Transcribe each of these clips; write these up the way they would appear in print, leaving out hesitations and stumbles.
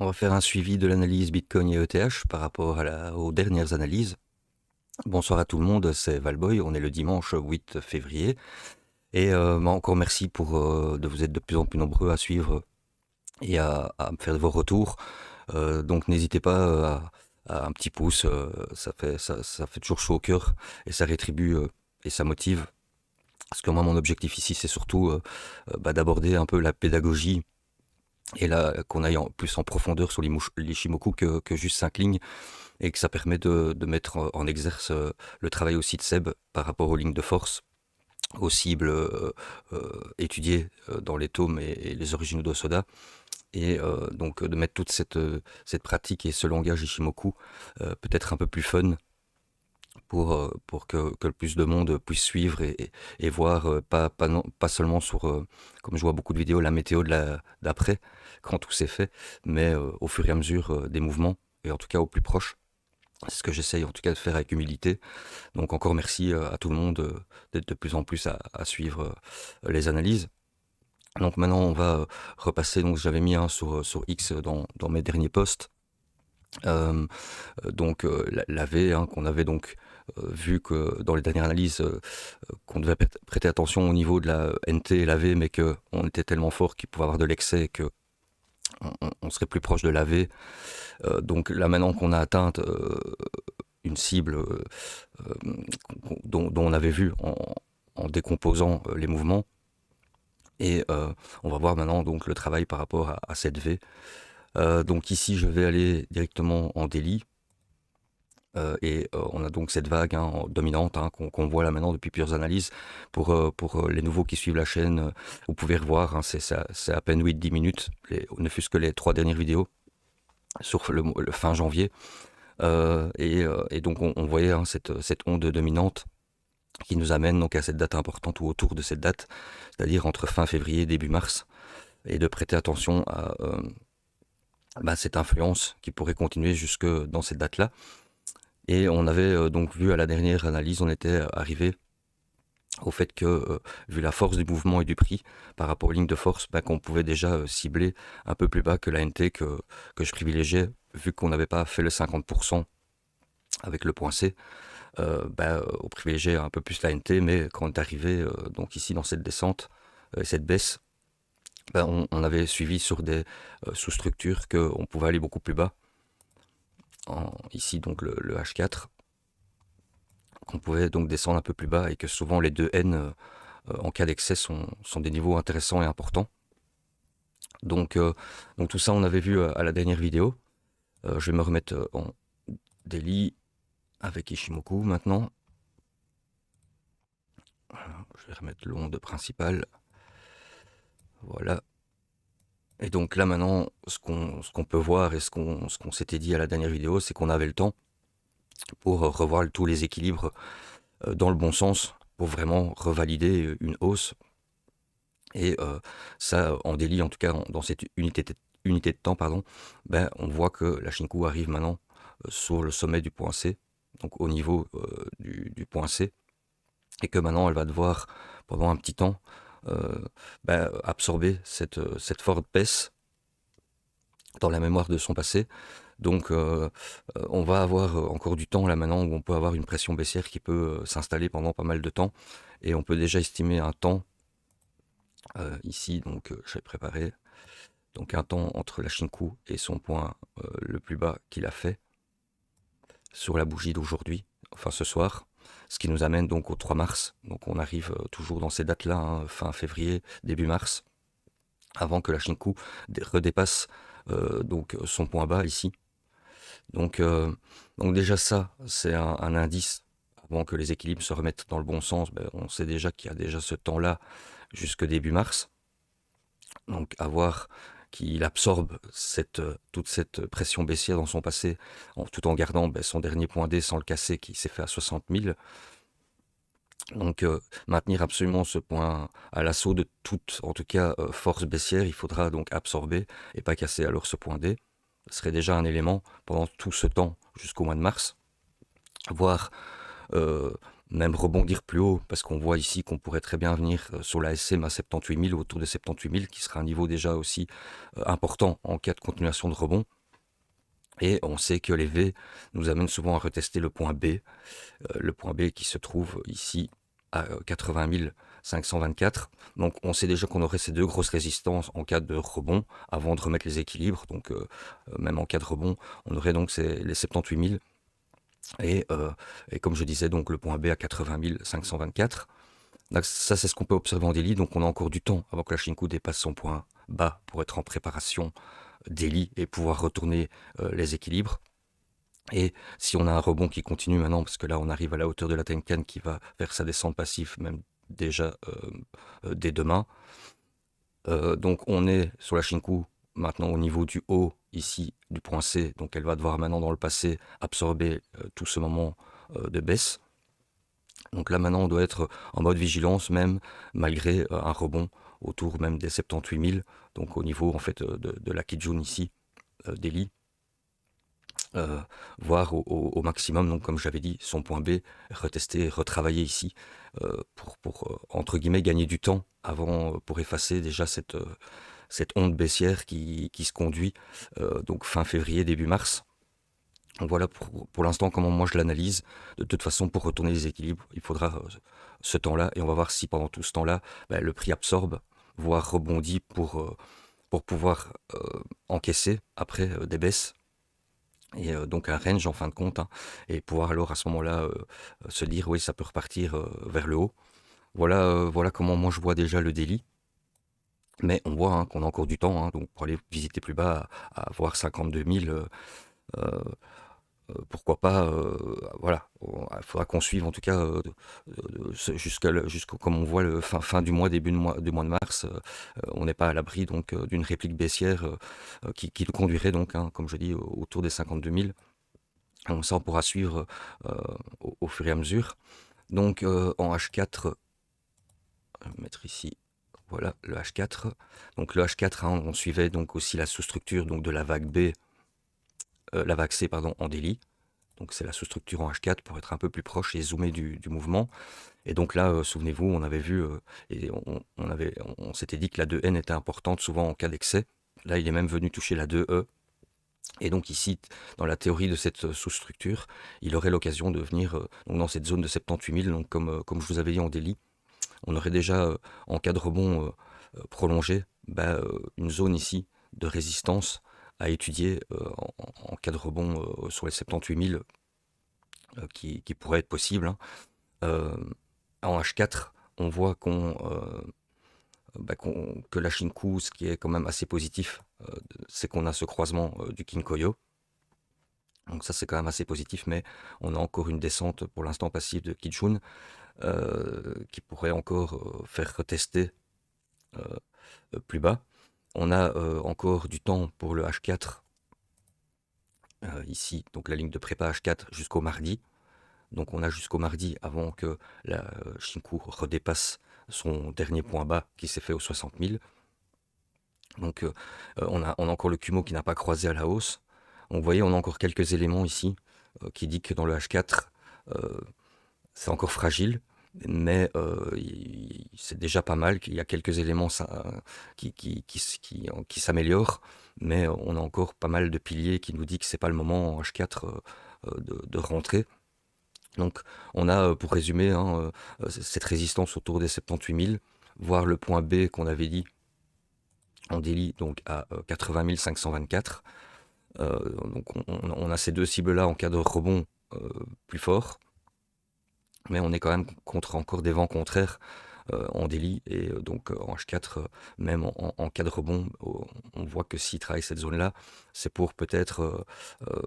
On va faire un suivi de l'analyse Bitcoin et ETH par rapport aux dernières analyses. Bonsoir à tout le monde, c'est Valboy, on est le dimanche 8 février. Et encore merci de vous être de plus en plus nombreux à suivre et à me faire vos retours. Donc n'hésitez pas à un petit pouce, ça fait toujours chaud au cœur et ça rétribue et ça motive. Parce que moi mon objectif ici c'est surtout d'aborder un peu la pédagogie et là qu'on aille plus en profondeur sur les Shimoku que juste 5 lignes et que ça permet de mettre en exerce le travail aussi de Seb par rapport aux lignes de force, aux cibles étudiées dans les tomes et les originaux d'Osoda. Et donc de mettre toute cette pratique et ce langage Ishimoku peut-être un peu plus fun pour que le plus de monde puisse suivre et voir pas seulement sur, comme je vois beaucoup de vidéos, la météo d'après, quand tout s'est fait, mais au fur et à mesure des mouvements, et en tout cas au plus proche. C'est ce que j'essaye en tout cas de faire avec humilité. Donc encore merci à tout le monde d'être de plus en plus à suivre les analyses. Donc maintenant on va repasser, donc j'avais mis un sur X dans mes derniers posts. Donc la V qu'on avait donc vu que dans les dernières analyses qu'on devait prêter attention au niveau de la NT et la V, mais qu'on était tellement fort qu'il pouvait avoir de l'excès et que on serait plus proche de la V. Donc là maintenant qu'on a atteint une cible dont on avait vu en décomposant les mouvements. Et on va voir maintenant donc le travail par rapport à cette V. Donc ici je vais aller directement en daily. Et on a donc cette vague dominante qu'on voit là maintenant depuis plusieurs analyses. Pour les nouveaux qui suivent la chaîne, vous pouvez revoir, c'est à peine 8-10 minutes, ne fût-ce que les 3 dernières vidéos sur le fin janvier. Et donc on voyait cette onde dominante qui nous amène donc à cette date importante ou autour de cette date, c'est-à-dire entre fin février et début mars, et de prêter attention à cette influence qui pourrait continuer jusque dans cette date-là. Et on avait donc vu à la dernière analyse, on était arrivé au fait que, vu la force du mouvement et du prix par rapport aux lignes de force, qu'on pouvait déjà cibler un peu plus bas que la NT que je privilégiais, vu qu'on n'avait pas fait le 50% avec le point C. On privilégiait un peu plus la NT, mais quand on est arrivé donc ici dans cette descente et cette baisse, on avait suivi sur des sous-structures qu'on pouvait aller beaucoup plus bas. Ici donc le H4, qu'on pouvait donc descendre un peu plus bas et que souvent les 2 N en cas d'excès sont des niveaux intéressants et importants. Donc tout ça on avait vu à la dernière vidéo. Je vais me remettre en daily avec Ishimoku maintenant. Je vais remettre l'onde principale. Voilà. Et donc là maintenant, ce qu'on peut voir et ce qu'on s'était dit à la dernière vidéo, c'est qu'on avait le temps pour revoir tous les équilibres dans le bon sens, pour vraiment revalider une hausse. Et ça, en daily, en tout cas dans cette unité de temps, on voit que la Shinku arrive maintenant sur le sommet du point C, donc au niveau du point C, et que maintenant elle va devoir, pendant un petit temps, absorber cette forte baisse dans la mémoire de son passé. Donc on va avoir encore du temps là maintenant où on peut avoir une pression baissière qui peut s'installer pendant pas mal de temps, et on peut déjà estimer un temps ici, donc j'ai préparé donc un temps entre la Shinku et son point le plus bas qu'il a fait sur la bougie d'aujourd'hui, enfin ce soir, ce qui nous amène donc au 3 mars. Donc on arrive toujours dans ces dates-là, fin février, début mars, avant que la Shinku redépasse donc son point bas ici. Donc déjà ça, c'est un indice. Avant que les équilibres se remettent dans le bon sens, on sait déjà qu'il y a déjà ce temps-là jusque début mars. Donc à voir qu'il absorbe toute cette pression baissière dans son passé, tout en gardant son dernier point D sans le casser, qui s'est fait à 60 000. Donc maintenir absolument ce point à l'assaut de toute, en tout cas, force baissière, il faudra donc absorber et pas casser alors ce point D. Ce serait déjà un élément pendant tout ce temps jusqu'au mois de mars, voire même rebondir plus haut, parce qu'on voit ici qu'on pourrait très bien venir sur la SM à 78 000, autour de 78 000, qui sera un niveau déjà aussi important en cas de continuation de rebond. Et on sait que les V nous amènent souvent à retester le point B, qui se trouve ici à 80 524. Donc on sait déjà qu'on aurait ces deux grosses résistances en cas de rebond, avant de remettre les équilibres. Donc même en cas de rebond, on aurait donc les 78 000. Et comme je disais, donc le point B à 80 524. Donc ça, c'est ce qu'on peut observer en daily. Donc on a encore du temps avant que la Shinku dépasse son point bas pour être en préparation daily et pouvoir retourner les équilibres. Et si on a un rebond qui continue maintenant, parce que là on arrive à la hauteur de la Tenkan qui va faire sa descente passive même déjà dès demain. Donc on est sur la Shinku maintenant au niveau du haut ici du point C. Donc elle va devoir maintenant dans le passé absorber tout ce moment de baisse. Donc là maintenant on doit être en mode vigilance même malgré un rebond autour même des 78 000. Donc au niveau en fait de la Kijun ici, daily. Voir au maximum, donc comme j'avais dit, son point B, retester, retravailler ici, pour entre guillemets gagner du temps avant, pour effacer déjà cette onde baissière qui se conduit donc fin février, début mars. Donc voilà pour l'instant comment moi je l'analyse. De toute façon, pour retourner les équilibres, il faudra ce temps-là, et on va voir si pendant tout ce temps-là, le prix absorbe, voire rebondit pour pouvoir encaisser après des baisses. Et donc un range en fin de compte, hein, et pouvoir alors à ce moment-là se dire oui, ça peut repartir vers le haut. Voilà comment moi je vois déjà le daily. Mais on voit qu'on a encore du temps, hein, donc pour aller visiter plus bas à voir 52 000, euh, pourquoi pas. Voilà, il faudra qu'on suive en tout cas jusqu'au comme on voit le fin du mois, début du mois de mars. On n'est pas à l'abri donc d'une réplique baissière qui nous conduirait donc, hein, comme je dis, autour des 52 000. Ça, on pourra suivre au fur et à mesure. Donc en H4, je vais mettre ici, voilà le H4. Donc le H4, hein, on suivait donc aussi la sous-structure donc de la vague B, la vague C pardon, en daily. Donc c'est la sous-structure en H4 pour être un peu plus proche et zoomer du mouvement. Et donc là, souvenez-vous, on avait vu et on s'était dit que la 2N était importante souvent en cas d'excès. Là, il est même venu toucher la 2E. Et donc ici, dans la théorie de cette sous-structure, il aurait l'occasion de venir donc dans cette zone de 78 000, donc comme je vous avais dit en daily, on aurait déjà, en cas de rebond prolongé, une zone ici de résistance à étudier en cas de rebond sur les 78 000 qui pourrait être possible, hein. Euh, En H4, on voit que la Shinku, ce qui est quand même assez positif, c'est qu'on a ce croisement du Kinkoyo. Donc ça c'est quand même assez positif, mais on a encore une descente pour l'instant passive de Kijun qui pourrait encore faire retester plus bas. On a encore du temps pour le H4 ici, donc la ligne de prépa H4 jusqu'au mardi. Donc on a jusqu'au mardi avant que la Shinku redépasse son dernier point bas qui s'est fait aux 60 000. Donc on a encore le Kumo qui n'a pas croisé à la hausse. Donc vous voyez, on a encore quelques éléments ici qui dit que dans le H4, c'est encore fragile, mais c'est déjà pas mal, qu'il y a quelques éléments qui s'améliorent, mais on a encore pas mal de piliers qui nous disent que c'est pas le moment en H4 de rentrer. Donc on a, pour résumer, hein, cette résistance autour des 78 000, voire le point B qu'on avait dit en daily, donc à 80 524. Donc on a ces deux cibles-là en cas de rebond plus fort, mais on est quand même contre encore des vents contraires en daily, et donc en H4, même en cas de rebond, on voit que s'il travaille cette zone-là, c'est pour peut-être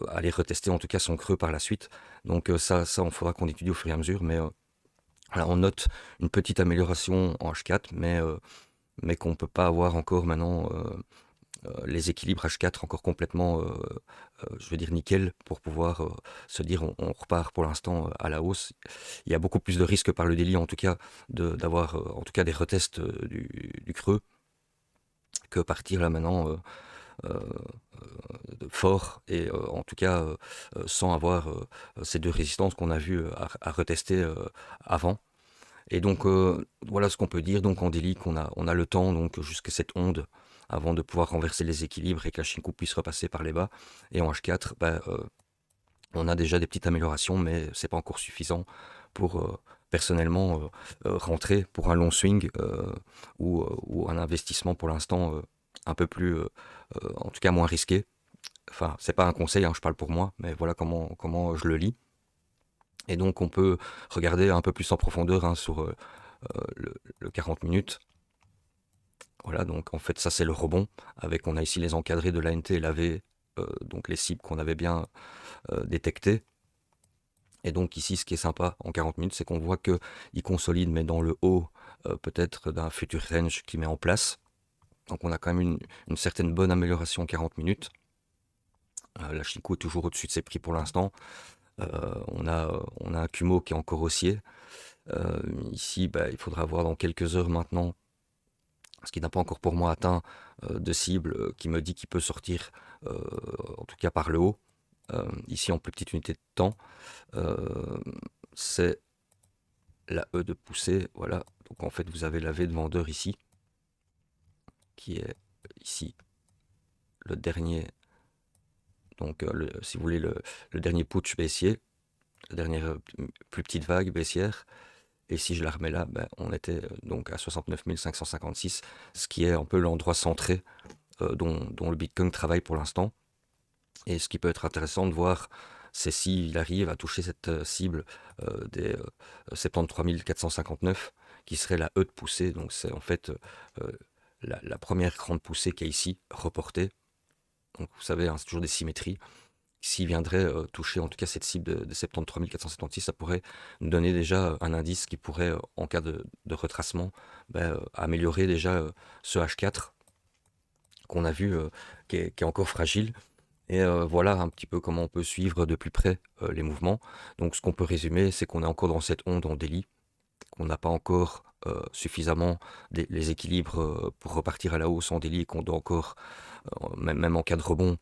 aller retester en tout cas son creux par la suite. Donc ça on faudra qu'on étudie au fur et à mesure, mais voilà, on note une petite amélioration en H4, mais qu'on ne peut pas avoir encore maintenant les équilibres H4 encore complètement, je veux dire, nickel, pour pouvoir se dire on repart pour l'instant à la hausse. Il y a beaucoup plus de risques par le daily, en tout cas, d'avoir en tout cas des retests du creux, que partir là maintenant fort et en tout cas sans avoir ces deux résistances qu'on a vu à retester avant. Et donc voilà ce qu'on peut dire. Donc en daily, on a le temps donc jusqu'à cette onde avant de pouvoir renverser les équilibres et que la Shinku puisse repasser par les bas. Et en H4, on a déjà des petites améliorations, mais c'est pas encore suffisant pour personnellement rentrer pour un long swing ou un investissement pour l'instant un peu plus, en tout cas moins risqué. Enfin, c'est pas un conseil, hein, je parle pour moi, mais voilà comment je le lis. Et donc on peut regarder un peu plus en profondeur hein, sur le 40 minutes. Voilà, donc en fait ça c'est le rebond. On a ici les encadrés de l'ANT et l'AV, donc les cibles qu'on avait bien détectées. Et donc ici, ce qui est sympa en 40 minutes, c'est qu'on voit qu'il consolide, mais dans le haut peut-être d'un futur range qu'il met en place. Donc on a quand même une certaine bonne amélioration en 40 minutes. La Chico est toujours au-dessus de ses prix pour l'instant. On a un Kumo qui est encore haussier. Ici, il faudra voir dans quelques heures maintenant, ce qui n'a pas encore pour moi atteint de cible qui me dit qu'il peut sortir, en tout cas par le haut. Ici, en plus petite unité de temps, c'est la E de poussée, voilà. Donc en fait, vous avez la V de vendeur ici, qui est ici le dernier, donc si vous voulez, le dernier putsch baissier, la dernière plus petite vague baissière. Et si je la remets là, on était donc à 69 556, ce qui est un peu l'endroit centré dont le Bitcoin travaille pour l'instant. Et ce qui peut être intéressant de voir, c'est s'il arrive à toucher cette cible des 73 459, qui serait la E de poussée. Donc c'est en fait la première grande poussée qui est ici, reportée. Donc vous savez, hein, c'est toujours des symétries. S'il viendrait toucher en tout cas cette cible de 73 476, ça pourrait nous donner déjà un indice qui pourrait, en cas de retracement, améliorer déjà ce H4 qu'on a vu, qui est encore fragile. Et voilà un petit peu comment on peut suivre de plus près les mouvements. Donc ce qu'on peut résumer, c'est qu'on est encore dans cette onde en daily, qu'on n'a pas encore suffisamment les équilibres pour repartir à la hausse en daily, et qu'on doit encore, même en cas de rebond,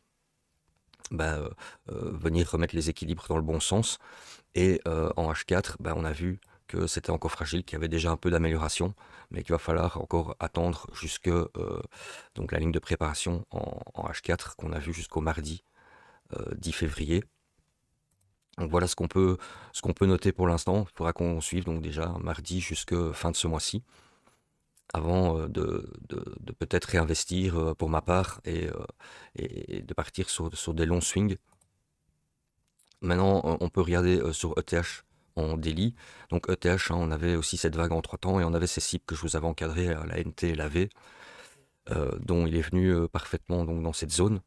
venir remettre les équilibres dans le bon sens. Et en H4, on a vu que c'était encore fragile, qu'il y avait déjà un peu d'amélioration, mais qu'il va falloir encore attendre jusque donc la ligne de préparation en H4 qu'on a vu jusqu'au mardi 10 février. Donc voilà ce qu'on peut noter pour l'instant. Il faudra qu'on suive donc déjà mardi jusque fin de ce mois-ci, avant de peut-être réinvestir pour ma part et de partir sur des longs swings. Maintenant, on peut regarder sur ETH en daily. Donc ETH, hein, on avait aussi cette vague en 3 temps et on avait ces cibles que je vous avais encadrées, la NT et la V, dont il est venu parfaitement donc, dans cette zone.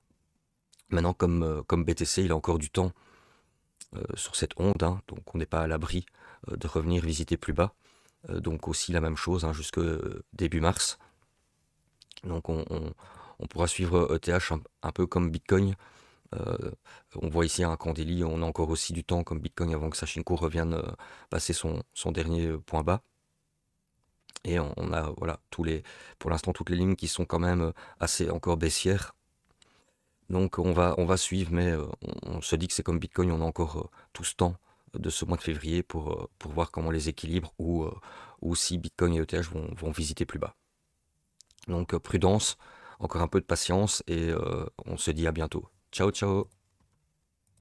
Maintenant, comme BTC, il a encore du temps sur cette onde, hein, donc on n'est pas à l'abri de revenir visiter plus bas. Donc aussi la même chose hein, jusque début mars. Donc on pourra suivre ETH un peu comme Bitcoin. On voit ici un Candeli, on a encore aussi du temps comme Bitcoin avant que Sachinko revienne passer son dernier point bas. Et on a voilà pour l'instant toutes les lignes qui sont quand même assez encore baissières. Donc on va suivre, mais on se dit que c'est comme Bitcoin, on a encore tout ce temps de ce mois de février pour voir comment les équilibres ou si Bitcoin et ETH vont visiter plus bas. Donc prudence, encore un peu de patience et on se dit à bientôt. Ciao ciao.